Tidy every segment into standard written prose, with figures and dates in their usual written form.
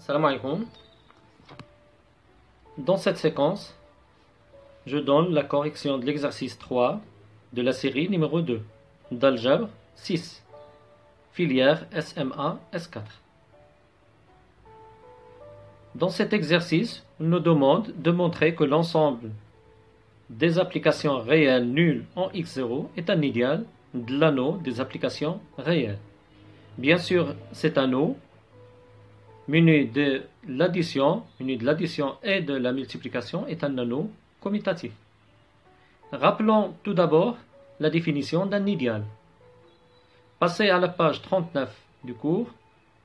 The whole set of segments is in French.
Salam alaikum. Dans cette séquence, je donne la correction de l'exercice 3 de la série numéro 2 d'Algèbre 6, filière SMA S4. Dans cet exercice, on nous demande de montrer que l'ensemble des applications réelles nulles en X0 est un idéal de l'anneau des applications réelles. Bien sûr, cet anneau muni de l'addition et de la multiplication est un anneau commutatif. Rappelons tout d'abord la définition d'un idéal. Passez à la page 39 du cours,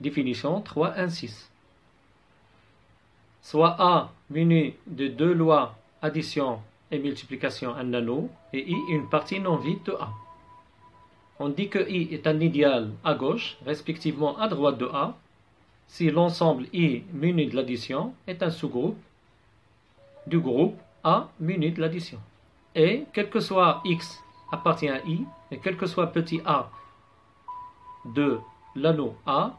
définition 3.1.6. Soit A muni de deux lois addition et multiplication un anneau et I une partie non vide de A. On dit que I est un idéal à gauche, respectivement à droite de A, si l'ensemble I muni de l'addition est un sous-groupe du groupe A muni de l'addition. Et quel que soit X appartient à I, et quel que soit petit a de l'anneau A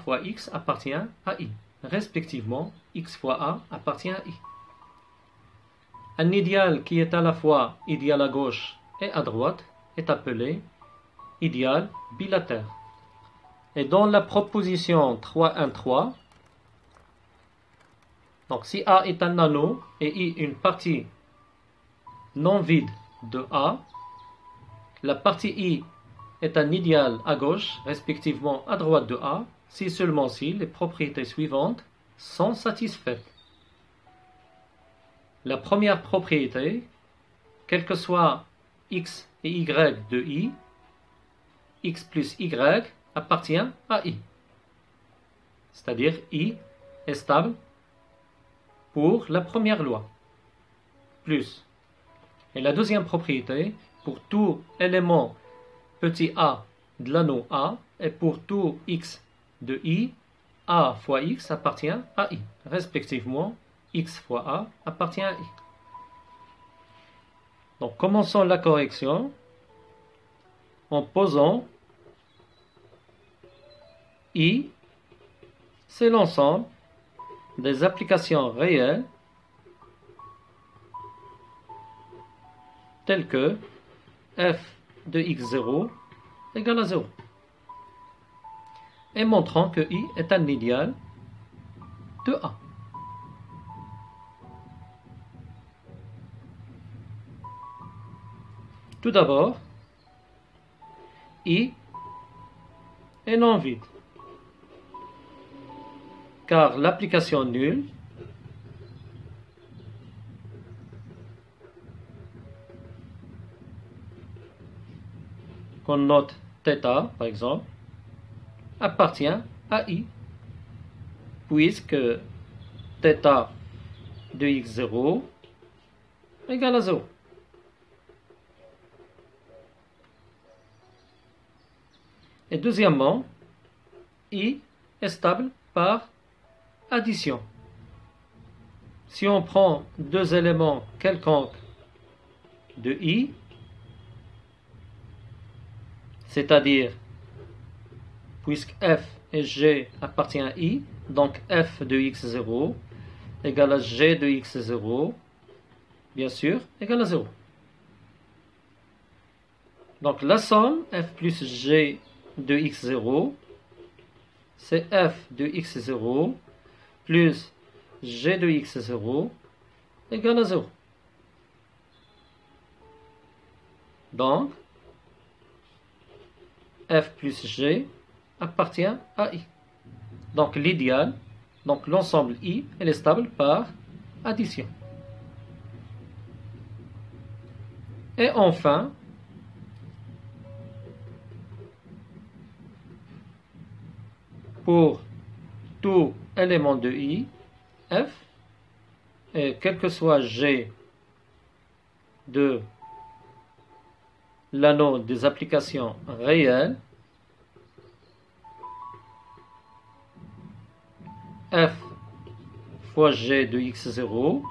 fois X appartient à I. Respectivement, X fois A appartient à I. Un idéal qui est à la fois idéal à gauche et à droite est appelé idéal bilatère. Et dans la proposition 3.1.3, donc si A est un anneau et I une partie non vide de A, la partie I est un idéal à gauche, respectivement à droite de A, si seulement si les propriétés suivantes sont satisfaites. La première propriété, quel que soit X et Y de I, X plus Y appartient à I. C'est-à-dire I est stable pour la première loi. Plus. Et la deuxième propriété, pour tout élément petit a de l'anneau A et pour tout X de I, A fois X appartient à I. Respectivement, X fois A appartient à I. Donc commençons la correction en posant I, c'est l'ensemble des applications réelles telles que f de x0 égale à 0. Et montrant que I est un idéal de A. Tout d'abord, I est non vide, car l'application nulle qu'on note θ par exemple appartient à I, puisque θ de x0 égale à 0. Et deuxièmement, I est stable par addition. Si on prend deux éléments quelconques de I, c'est-à-dire, puisque f et g appartient à I, donc f de x0 égale à g de x0, bien sûr, égale à 0. Donc la somme f plus g de x0, c'est f de x0 plus g de x0 égale à 0. Donc, f plus g appartient à I. Donc l'idéal, donc l'ensemble I, elle est stable par addition. Et enfin, pour tout élément de I, f, et quel que soit g de l'anneau des applications réelles, f fois g de x0,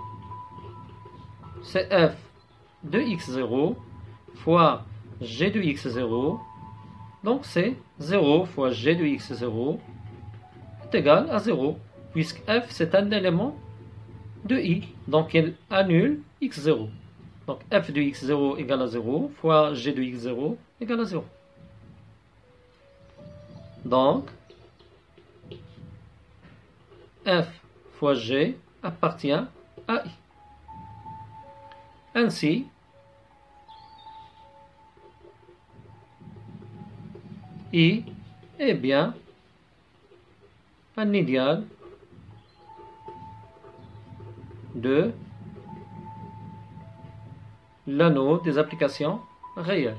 c'est f de x0 fois g de x0, donc c'est 0 fois g de x0 est égal à 0. puisque f c'est un élément de i, donc il annule x0. Donc f de x0 égale à 0 fois g de x0 égale à 0. Donc f fois g appartient à i. Ainsi, I est bien un idéal de l'anneau des applications réelles.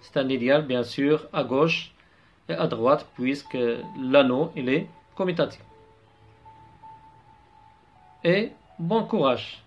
C'est un idéal bien sûr à gauche et à droite puisque l'anneau il est commutatif. Et bon courage!